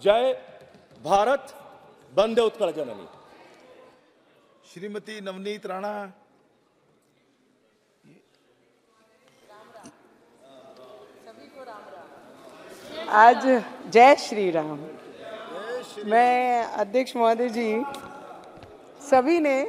जय भारत, वंदे उत्कल जननी। श्रीमती नवनीत राणा। आज जय श्री राम। मैं अध्यक्ष महोदय जी, सभी ने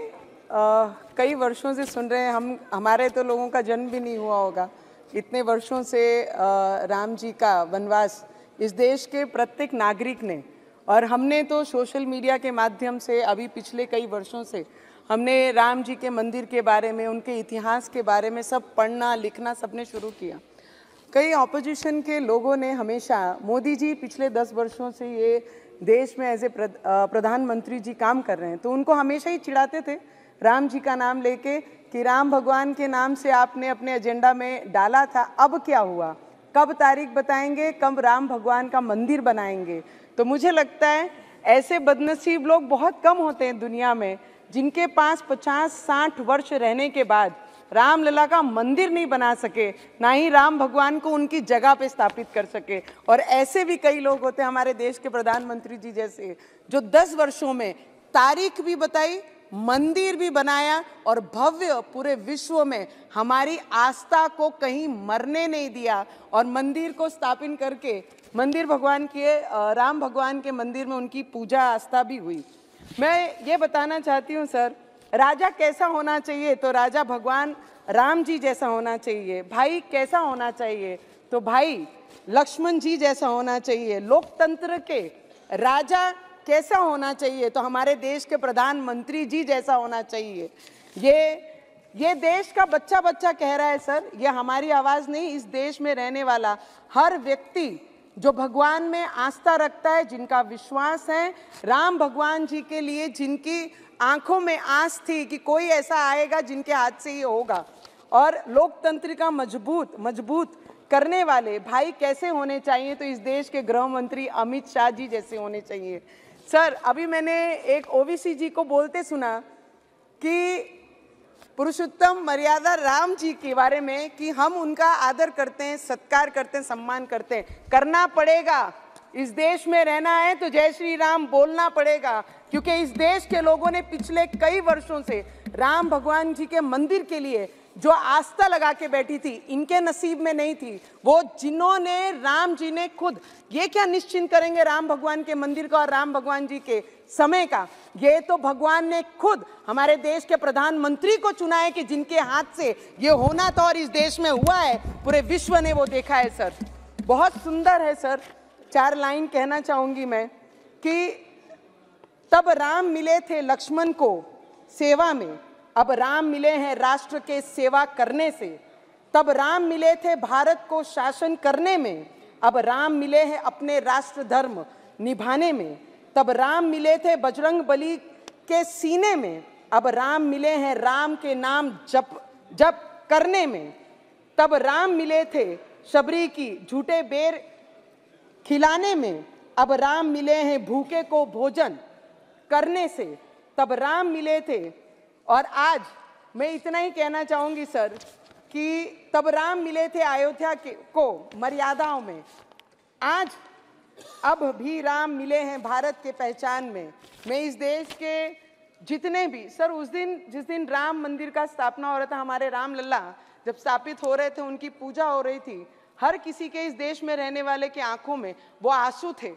कई वर्षों से सुन रहे हैं, हमारे तो लोगों का जन्म भी नहीं हुआ होगा, इतने वर्षों से राम जी का वनवास इस देश के प्रत्येक नागरिक ने, और हमने तो सोशल मीडिया के माध्यम से अभी पिछले कई वर्षों से हमने राम जी के मंदिर के बारे में, उनके इतिहास के बारे में सब पढ़ना लिखना सबने शुरू किया। कई ऑपोजिशन के लोगों ने हमेशा, मोदी जी पिछले 10 वर्षों से ये देश में एज ए प्रधानमंत्री जी काम कर रहे हैं, तो उनको हमेशा ही चिढ़ाते थे राम जी का नाम लेके कि राम भगवान के नाम से आपने अपने एजेंडा में डाला था, अब क्या हुआ, कब तारीख बताएंगे, कब राम भगवान का मंदिर बनाएंगे। तो मुझे लगता है ऐसे बदनसीब लोग बहुत कम होते हैं दुनिया में, जिनके पास 50-60 वर्ष रहने के बाद रामलला का मंदिर नहीं बना सके, ना ही राम भगवान को उनकी जगह पे स्थापित कर सके। और ऐसे भी कई लोग होते हैं हमारे देश के प्रधानमंत्री जी जैसे, जो 10 वर्षों में तारीख भी बताई, मंदिर भी बनाया और भव्य पूरे विश्व में हमारी आस्था को कहीं मरने नहीं दिया, और मंदिर को स्थापित करके मंदिर भगवान के, राम भगवान के मंदिर में उनकी पूजा आस्था भी हुई। मैं ये बताना चाहती हूँ सर, राजा कैसा होना चाहिए, तो राजा भगवान राम जी जैसा होना चाहिए। भाई कैसा होना चाहिए, तो भाई लक्ष्मण जी जैसा होना चाहिए। लोकतंत्र के राजा कैसा होना चाहिए, तो हमारे देश के प्रधानमंत्री जी जैसा होना चाहिए। ये देश का बच्चा बच्चा कह रहा है सर, ये हमारी आवाज़ नहीं, इस देश में रहने वाला हर व्यक्ति जो भगवान में आस्था रखता है, जिनका विश्वास है राम भगवान जी के लिए, जिनकी आंखों में आस थी कि कोई ऐसा आएगा जिनके हाथ से ये होगा, और लोकतंत्र का मजबूत करने वाले भाई कैसे होने चाहिए, तो इस देश के गृह मंत्री अमित शाह जी जैसे होने चाहिए। सर, अभी मैंने एक ओवीसी जी को बोलते सुना कि पुरुषोत्तम मर्यादा राम जी के बारे में कि हम उनका आदर करते हैं, सत्कार करते हैं, सम्मान करते हैं। करना पड़ेगा, इस देश में रहना है तो जय श्री राम बोलना पड़ेगा, क्योंकि इस देश के लोगों ने पिछले कई वर्षों से राम भगवान जी के मंदिर के लिए जो आस्था लगा के बैठी थी, इनके नसीब में नहीं थी। वो जिन्होंने, राम जी ने खुद ये क्या निश्चिंत करेंगे राम भगवान के मंदिर का और राम भगवान जी के समय का, ये तो भगवान ने खुद हमारे देश के प्रधानमंत्री को चुना है कि जिनके हाथ से ये होना था और इस देश में हुआ है, पूरे विश्व ने वो देखा है। सर बहुत सुंदर है सर, 4 लाइन कहना चाहूंगी मैं कि तब राम मिले थे लक्ष्मण को सेवा में, अब राम मिले हैं राष्ट्र के सेवा करने से। तब राम मिले थे भारत को शासन करने में, अब राम मिले हैं अपने राष्ट्र धर्म निभाने में। तब राम मिले थे बजरंग बली के सीने में, अब राम मिले हैं राम के नाम जप करने में। तब राम मिले थे शबरी की झूठे बेर खिलाने में, अब राम मिले हैं भूखे को भोजन करने से। तब राम मिले थे, और आज मैं इतना ही कहना चाहूंगी सर कि तब राम मिले थे अयोध्या को मर्यादाओं में, आज अब भी राम मिले हैं भारत के पहचान में। मैं इस देश के जितने भी सर, उस दिन जिस दिन राम मंदिर का स्थापना हो रहा था, हमारे राम लल्ला जब स्थापित हो रहे थे, उनकी पूजा हो रही थी, हर किसी के इस देश में रहने वाले की आंखों में वो आंसू थे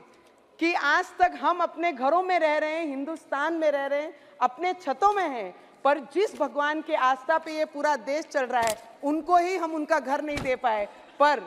कि आज तक हम अपने घरों में रह रहे हैं, हिंदुस्तान में रह रहे हैं, अपने छतों में हैं, पर जिस भगवान के आस्था पे ये पूरा देश चल रहा है, उनको ही हम उनका घर नहीं दे पाए। पर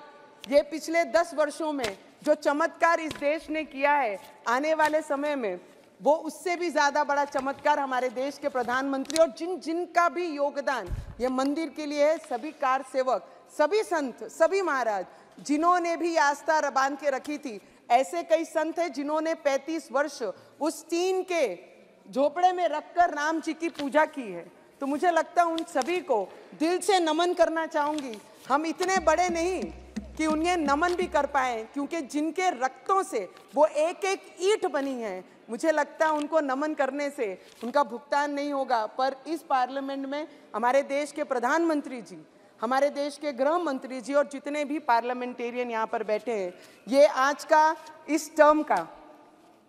ये पिछले 10 वर्षों में जो चमत्कार इस देश ने किया है, आने वाले समय में वो उससे भी ज़्यादा बड़ा चमत्कार हमारे देश के प्रधानमंत्री और जिनका भी योगदान ये मंदिर के लिए है, सभी कार सेवक, सभी संत, सभी महाराज, जिन्होंने भी आस्था बांध के रखी थी। ऐसे कई संत हैं जिन्होंने 35 वर्ष उस टीन के झोपड़े में रखकर राम जी की पूजा की है। तो मुझे लगता है उन सभी को दिल से नमन करना चाहूँगी। हम इतने बड़े नहीं कि उन्हें नमन भी कर पाए, क्योंकि जिनके रक्तों से वो एक एक ईंट बनी है, मुझे लगता है उनको नमन करने से उनका भुगतान नहीं होगा। पर इस पार्लियामेंट में हमारे देश के प्रधानमंत्री जी, हमारे देश के गृह मंत्री जी और जितने भी पार्लियामेंटेरियन यहाँ पर बैठे हैं, ये आज का इस टर्म का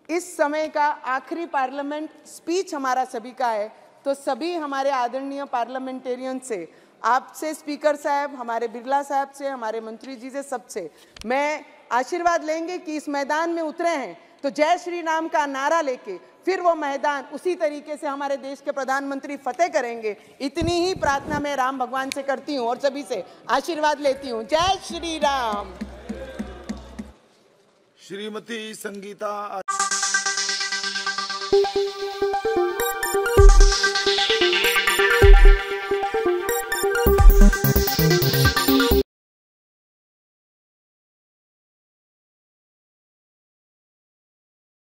इस समय का आखिरी पार्लियामेंट स्पीच हमारा सभी का है, तो सभी हमारे आदरणीय पार्लियामेंटेरियन से, आपसे स्पीकर साहब, हमारे बिरला साहब से, हमारे मंत्री जी से, सबसे मैं आशीर्वाद लेंगे कि इस मैदान में उतरे हैं तो जय श्री राम का नारा लेके फिर वो मैदान उसी तरीके से हमारे देश के प्रधानमंत्री फतेह करेंगे। इतनी ही प्रार्थना मैं राम भगवान से करती हूँ और सभी से आशीर्वाद लेती हूँ। जय श्री राम। श्रीमती संगीता